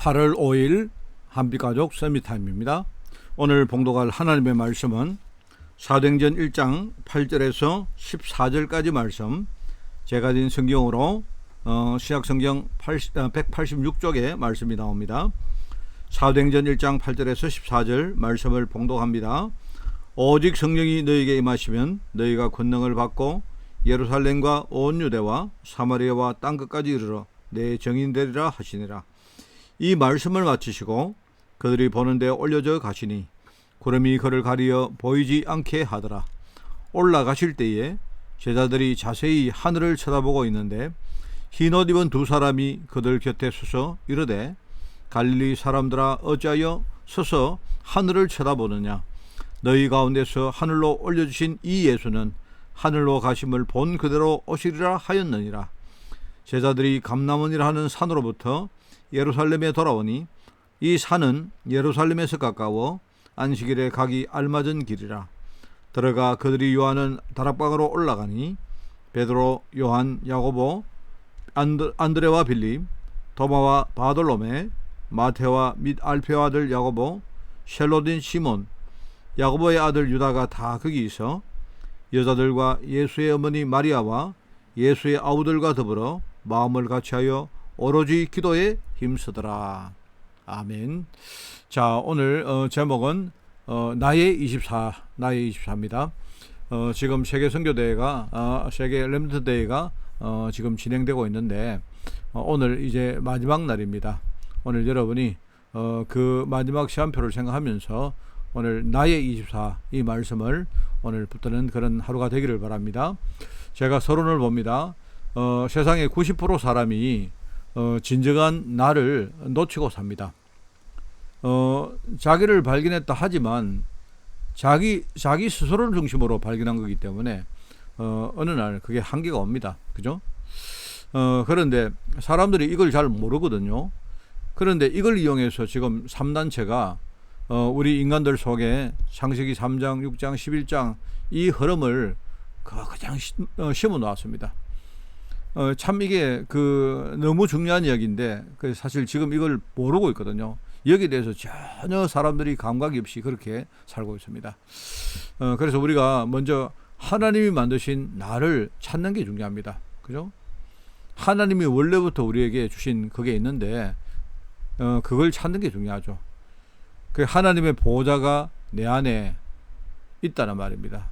8월 5일 한빛가족 서밋타임입니다. 오늘 봉독할 하나님의 말씀은 사도행전 1장 8절에서 14절까지 말씀, 제가 든 성경으로 신약성경 186쪽에 말씀이 나옵니다. 사도행전 1장 8절에서 14절 말씀을 봉독합니다. 오직 성령이 너희에게 임하시면 너희가 권능을 받고 예루살렘과 온 유대와 사마리아와 땅끝까지 이르러 내 증인 되리라 하시니라. 이 말씀을 마치시고 그들이 보는 데 올려져 가시니 구름이 그를 가리어 보이지 않게 하더라. 올라가실 때에 제자들이 자세히 하늘을 쳐다보고 있는데 흰옷 입은 두 사람이 그들 곁에 서서 이르되 갈릴리 사람들아 어찌하여 서서 하늘을 쳐다보느냐. 너희 가운데서 하늘로 올려주신 이 예수는 하늘로 가심을 본 그대로 오시리라 하였느니라. 제자들이 감람원이라 하는 산으로부터 예루살렘에 돌아오니 이 산은 예루살렘에서 가까워 안식일에 가기 알맞은 길이라. 들어가 그들이 요하는 다락방으로 올라가니 베드로, 요한, 야고보, 안드레와 빌립, 도마와 바돌로메, 마테와 및 알페오 아들 야고보, 셀로딘 시몬, 야고보의 아들 유다가 다 거기 있어 여자들과 예수의 어머니 마리아와 예수의 아우들과 더불어 마음을 같이하여 오로지 기도에 힘쓰더라. 아멘. 자, 오늘 제목은 나의 24입니다. 지금 세계 선교대회가 세계 렘넌트 대회가 지금 진행되고 있는데 오늘 이제 마지막 날입니다. 오늘 여러분이 그 마지막 시간표를 생각하면서 오늘 나의 24 이 말씀을 오늘 붙드는 그런 하루가 되기를 바랍니다. 제가 서론을 봅니다. 세상의 90% 사람이 진정한 나를 놓치고 삽니다. 자기를 발견했다 하지만 자기 스스로를 중심으로 발견한 거기 때문에 어느 날 그게 한계가 옵니다. 그죠? 그런데 사람들이 이걸 잘 모르거든요. 그런데 이걸 이용해서 지금 3단체가 우리 인간들 속에 창세기 3장, 6장, 11장 이 흐름을 그냥 심어 놓았습니다. 참 이게 너무 중요한 이야기인데 사실 지금 이걸 모르고 있거든요. 여기에 대해서 전혀 사람들이 감각이 없이 그렇게 살고 있습니다. 그래서 우리가 먼저 하나님이 만드신 나를 찾는 게 중요합니다. 그죠? 하나님이 원래부터 우리에게 주신 그게 있는데 그걸 찾는 게 중요하죠. 그 하나님의 보호자가 내 안에 있다는 말입니다.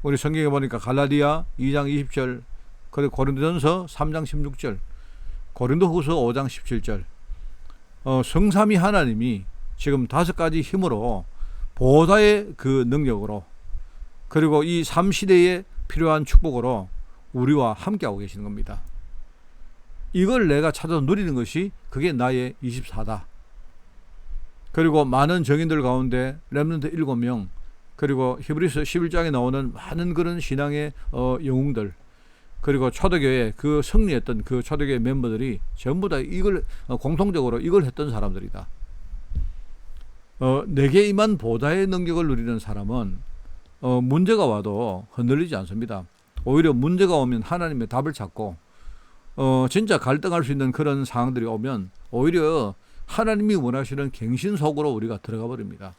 우리 성경에 보니까 갈라디아 2장 20절, 그리고 고린도전서 3장 16절, 고린도후서 5장 17절, 성삼위 하나님이 지금 5가지 힘으로 보호자의 그 능력으로 그리고 이 삶시대에 필요한 축복으로 우리와 함께하고 계시는 겁니다. 이걸 내가 찾아서 누리는 것이 그게 나의 24다. 그리고 많은 정인들 가운데 렘넌트 7명, 그리고 히브리서 11장에 나오는 많은 그런 신앙의 영웅들, 그리고 초대교회 그 승리했던 그 초대교회 멤버들이 전부 다 이걸 공통적으로 이걸 했던 사람들이다. 내게 임한 보좌의 능력을 누리는 사람은 문제가 와도 흔들리지 않습니다. 오히려 문제가 오면 하나님의 답을 찾고 진짜 갈등할 수 있는 그런 상황들이 오면 오히려 하나님이 원하시는 갱신 속으로 우리가 들어가 버립니다.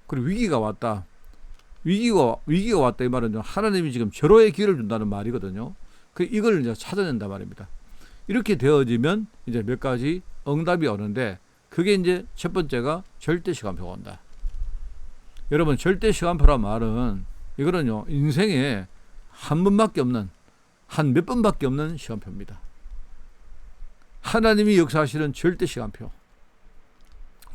그리고 위기가 왔다. 위기가 왔다 이 말은 하나님이 지금 절호의 기회를 준다는 말이거든요. 이걸 이제 찾아낸단 말입니다. 이렇게 되어지면 이제 몇 가지 응답이 오는데 그게 이제 첫 번째가 절대 시간표가 온다. 여러분, 절대 시간표란 말은 이거는요 인생에 한 번밖에 없는 한 몇 번밖에 없는 시간표입니다. 하나님이 역사하시는 절대 시간표.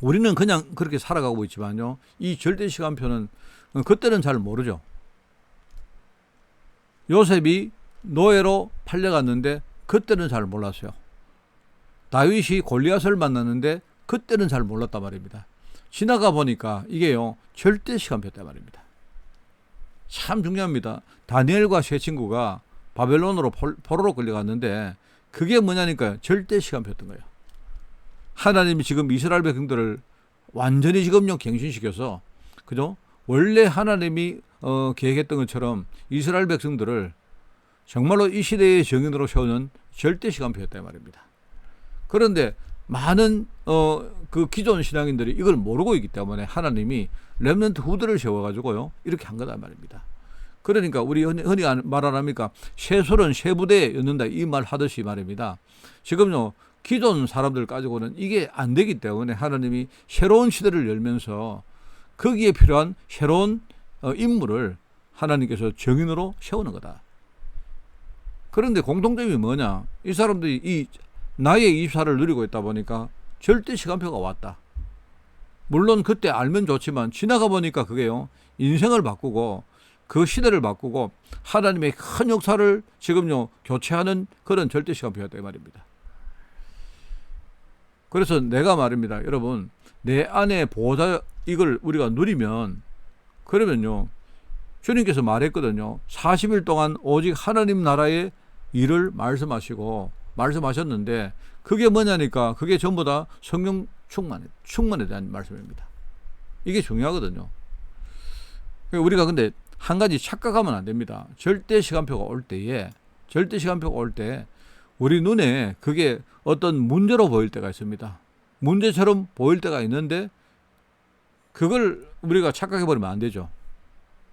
우리는 그냥 그렇게 살아가고 있지만요, 이 절대 시간표는 그때는 잘 모르죠. 요셉이 노예로 팔려갔는데 그때는 잘 몰랐어요. 다윗이 골리앗을 만났는데 그때는 잘 몰랐단 말입니다. 지나가 보니까 이게요 절대 시간표다 말입니다. 참 중요합니다. 다니엘과 세 친구가 바벨론으로 포로로 끌려갔는데 그게 뭐냐니까요, 절대 시간표였던 거예요. 하나님이 지금 이스라엘 백성들을 완전히 지금요 갱신시켜서, 그죠? 원래 하나님이 계획했던 것처럼 이스라엘 백성들을 정말로 이 시대의 정인으로 세우는 절대 시간표였단 말입니다. 그런데 많은 그 기존 신앙인들이 이걸 모르고 있기 때문에 하나님이 렘넌트 후대를 세워가지고요 이렇게 한 거다 말입니다. 그러니까 우리 흔히 말하랍니까 쇠술은 쇠부대에 였는다 이 말 하듯이 말입니다. 지금요 기존 사람들 가지고는 이게 안 되기 때문에 하나님이 새로운 시대를 열면서 거기에 필요한 새로운 인물을 하나님께서 정인으로 세우는 거다. 그런데 공통점이 뭐냐? 이 사람들이 이 나의 24를 누리고 있다 보니까 절대 시간표가 왔다. 물론 그때 알면 좋지만 지나가 보니까 그게요 인생을 바꾸고 그 시대를 바꾸고 하나님의 큰 역사를 지금요 교체하는 그런 절대 시간표였다 이 말입니다. 그래서 내가 말입니다. 여러분 내 안에 보호자 이걸 우리가 누리면 그러면요 주님께서 말했거든요. 40일 동안 오직 하나님 나라의 일을 말씀하셨는데 그게 뭐냐니까 그게 전부 다 성령 충만에 대한 말씀입니다. 이게 중요하거든요. 우리가 근데 한 가지 착각하면 안 됩니다. 절대 시간표가 올 때 우리 눈에 그게 어떤 문제로 보일 때가 있습니다. 문제처럼 보일 때가 있는데 그걸 우리가 착각해버리면 안 되죠.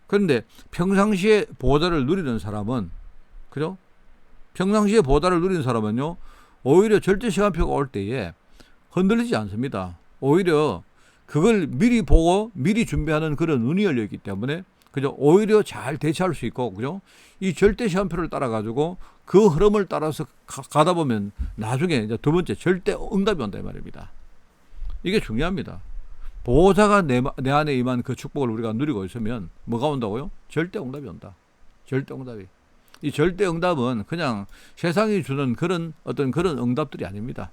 그런데 평상시에 보호자를 누리는 사람은 그죠? 평상시에 보호자를 누리는 사람은요 오히려 절대 시간표가 올 때에 흔들리지 않습니다. 오히려 그걸 미리 보고 미리 준비하는 그런 눈이 열려 있기 때문에 그죠? 오히려 잘 대처할 수 있고 그죠? 이 절대 시간표를 따라 가지고 그 흐름을 따라서 가다 보면 나중에 이제 두 번째 절대 응답이 온다 이 말입니다. 이게 중요합니다. 보호자가 내 안에 임한 그 축복을 우리가 누리고 있으면 뭐가 온다고요? 절대 응답이 온다. 절대 응답이. 이 절대 응답은 그냥 세상이 주는 그런 어떤 그런 응답들이 아닙니다.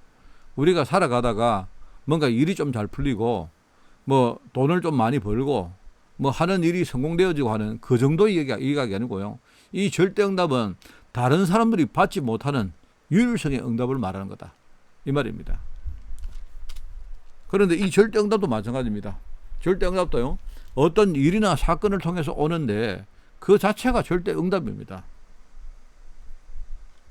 우리가 살아가다가 뭔가 일이 좀 잘 풀리고 뭐 돈을 좀 많이 벌고 뭐 하는 일이 성공되어지고 하는 그 정도의 이야기 아니고요. 이 절대 응답은 다른 사람들이 받지 못하는 유일성의 응답을 말하는 거다. 이 말입니다. 그런데 이 절대 응답도 마찬가지입니다. 절대 응답도요. 어떤 일이나 사건을 통해서 오는데 그 자체가 절대 응답입니다.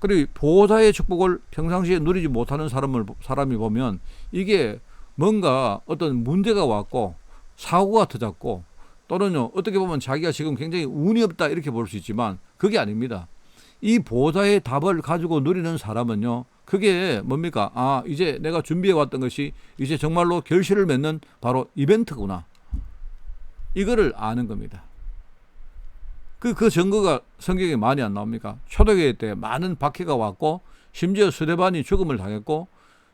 그리고 보호자의 축복을 평상시에 누리지 못하는 사람이 보면 이게 뭔가 어떤 문제가 왔고 사고가 터졌고 또는요 어떻게 보면 자기가 지금 굉장히 운이 없다 이렇게 볼 수 있지만 그게 아닙니다. 이 보호자의 답을 가지고 누리는 사람은요 그게 뭡니까? 아 이제 내가 준비해 왔던 것이 이제 정말로 결실을 맺는 바로 이벤트구나. 이거를 아는 겁니다. 그 증거가 성경에 많이 안 나옵니까? 초대교회 때 많은 박해가 왔고 심지어 스데반이 죽음을 당했고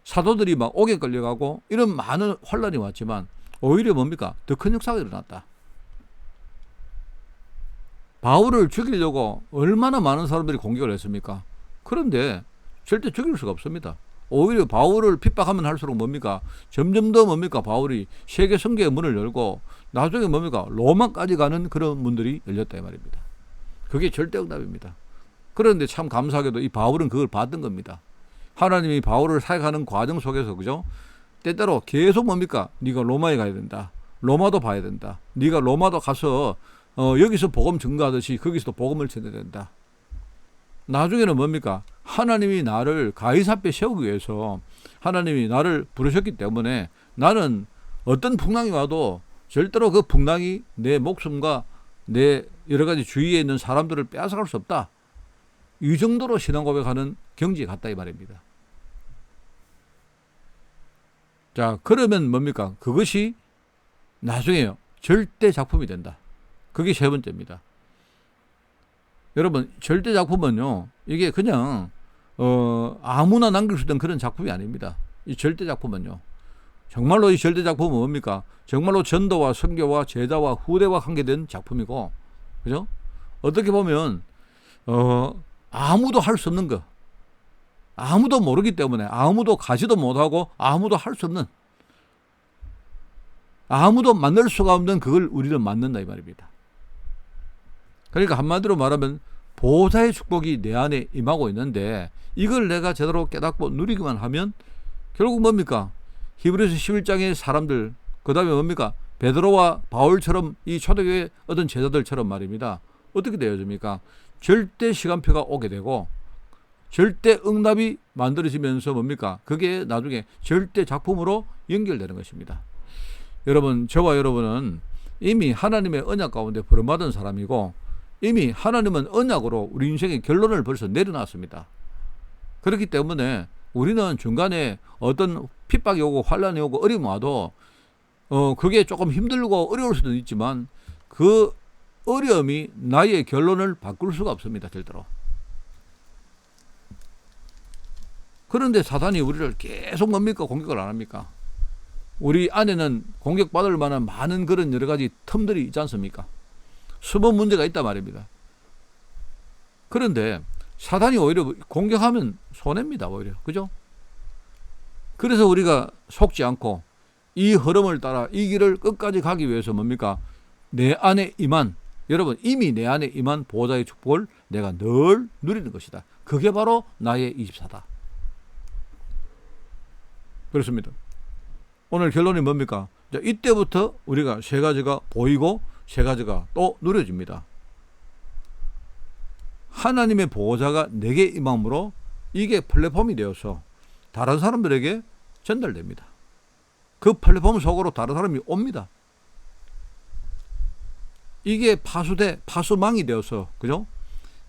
사도들이 막 옥에 끌려가고 이런 많은 환란이 왔지만 오히려 뭡니까? 더 큰 역사가 일어났다. 바울을 죽이려고 얼마나 많은 사람들이 공격을 했습니까? 그런데 절대 죽일 수가 없습니다. 오히려 바울을 핍박하면 할수록 뭡니까? 점점 더 뭡니까? 바울이 세계 성계의 문을 열고 나중에 뭡니까? 로마까지 가는 그런 문들이 열렸다 이 말입니다. 그게 절대 응답입니다. 그런데 참 감사하게도 이 바울은 그걸 받은 겁니다. 하나님이 바울을 사역하는 과정 속에서 그죠? 때때로 계속 뭡니까? 네가 로마에 가야 된다. 로마도 봐야 된다. 네가 로마도 가서 여기서 복음 증거하듯이 거기서도 복음을 전해야 된다. 나중에는 뭡니까? 하나님이 나를 가이사 앞에 세우기 위해서 하나님이 나를 부르셨기 때문에 나는 어떤 풍랑이 와도 절대로 그 풍랑이 내 목숨과 내 여러 가지 주위에 있는 사람들을 빼앗아갈 수 없다. 이 정도로 신앙 고백하는 경지에 갔다 이 말입니다. 자, 그러면 뭡니까? 그것이 나중에 절대 작품이 된다. 그게 세 번째입니다. 여러분, 절대 작품은요, 이게 그냥 아무나 남길 수 있는 그런 작품이 아닙니다. 이 절대 작품은요. 정말로 이 절대 작품은 뭡니까? 정말로 전도와 선교와 제자와 후대와 관계된 작품이고, 그죠? 어떻게 보면 아무도 할 수 없는 거, 아무도 모르기 때문에 아무도 가지도 못하고 아무도 할 수 없는, 아무도 만날 수가 없는 그걸 우리는 만든다 이 말입니다. 그러니까 한마디로 말하면 보호자의 축복이 내 안에 임하고 있는데 이걸 내가 제대로 깨닫고 누리기만 하면 결국 뭡니까? 히브리서 11장의 사람들, 그 다음에 뭡니까? 베드로와 바울처럼 이 초대교회 어떤 제자들처럼 말입니다. 어떻게 되어집니까? 절대 시간표가 오게 되고 절대 응답이 만들어지면서 뭡니까? 그게 나중에 절대 작품으로 연결되는 것입니다. 여러분, 저와 여러분은 이미 하나님의 언약 가운데 버림받은 사람이고 이미 하나님은 언약으로 우리 인생의 결론을 벌써 내려놨습니다. 그렇기 때문에 우리는 중간에 어떤 핍박이 오고 환란이 오고 어려움이 와도 그게 조금 힘들고 어려울 수도 있지만 그 어려움이 나의 결론을 바꿀 수가 없습니다. 절대로. 그런데 사단이 우리를 계속 뭡니까? 공격을 안 합니까? 우리 안에는 공격받을 만한 많은 그런 여러 가지 틈들이 있지 않습니까? 숨은 문제가 있단 말입니다. 그런데 사단이 오히려 공격하면 손해입니다. 오히려. 그죠? 그래서 우리가 속지 않고 이 흐름을 따라 이 길을 끝까지 가기 위해서 뭡니까? 내 안에 임한, 여러분 이미 내 안에 임한 보호자의 축복을 내가 늘 누리는 것이다. 그게 바로 나의 24다. 그렇습니다. 오늘 결론이 뭡니까? 이때부터 우리가 세 가지가 보이고 세 가지가 또 누려집니다. 하나님의 보호자가 내게 임함으로 이게 플랫폼이 되어서 다른 사람들에게 전달됩니다. 그 플랫폼 속으로 다른 사람이 옵니다. 이게 파수망이 되어서, 그죠?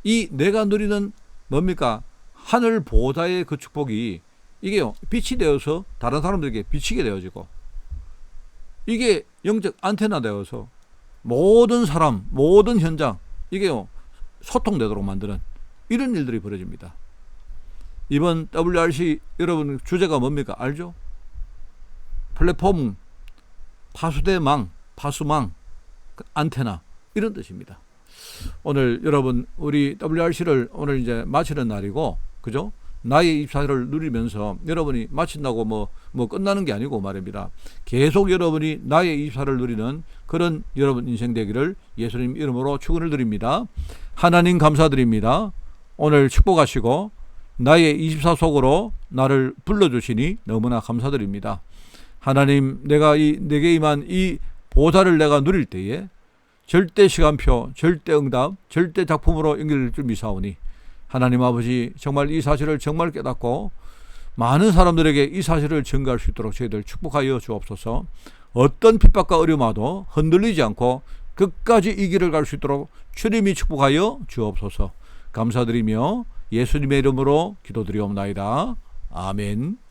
이 내가 누리는 뭡니까? 하늘 보호자의 그 축복이 이게요, 빛이 되어서 다른 사람들에게 비치게 되어지고, 이게 영적 안테나 되어서 모든 사람, 모든 현장, 이게요, 소통되도록 만드는 이런 일들이 벌어집니다. 이번 WRC 여러분 주제가 뭡니까? 알죠? 플랫폼, 파수대망, 파수망, 안테나, 이런 뜻입니다. 오늘 여러분, 우리 WRC를 오늘 이제 마치는 날이고, 그죠? 나의 24를 누리면서 여러분이 마친다고 뭐 끝나는 게 아니고 말입니다. 계속 여러분이 나의 24를 누리는 그런 여러분 인생 되기를 예수님 이름으로 축원을 드립니다. 하나님 감사드립니다. 오늘 축복하시고 나의 24 속으로 나를 불러주시니 너무나 감사드립니다. 하나님, 내게 임한 이 보좌를 내가 누릴 때에 절대 시간표, 절대 응답, 절대 작품으로 연결될 줄 믿사오니 하나님 아버지, 정말 이 사실을 정말 깨닫고 많은 사람들에게 이 사실을 전가할 수 있도록 저희들 축복하여 주옵소서. 어떤 핍박과 어려움 와도 흔들리지 않고 끝까지 이 길을 갈 수 있도록 주님이 축복하여 주옵소서. 감사드리며 예수님의 이름으로 기도드리옵나이다. 아멘.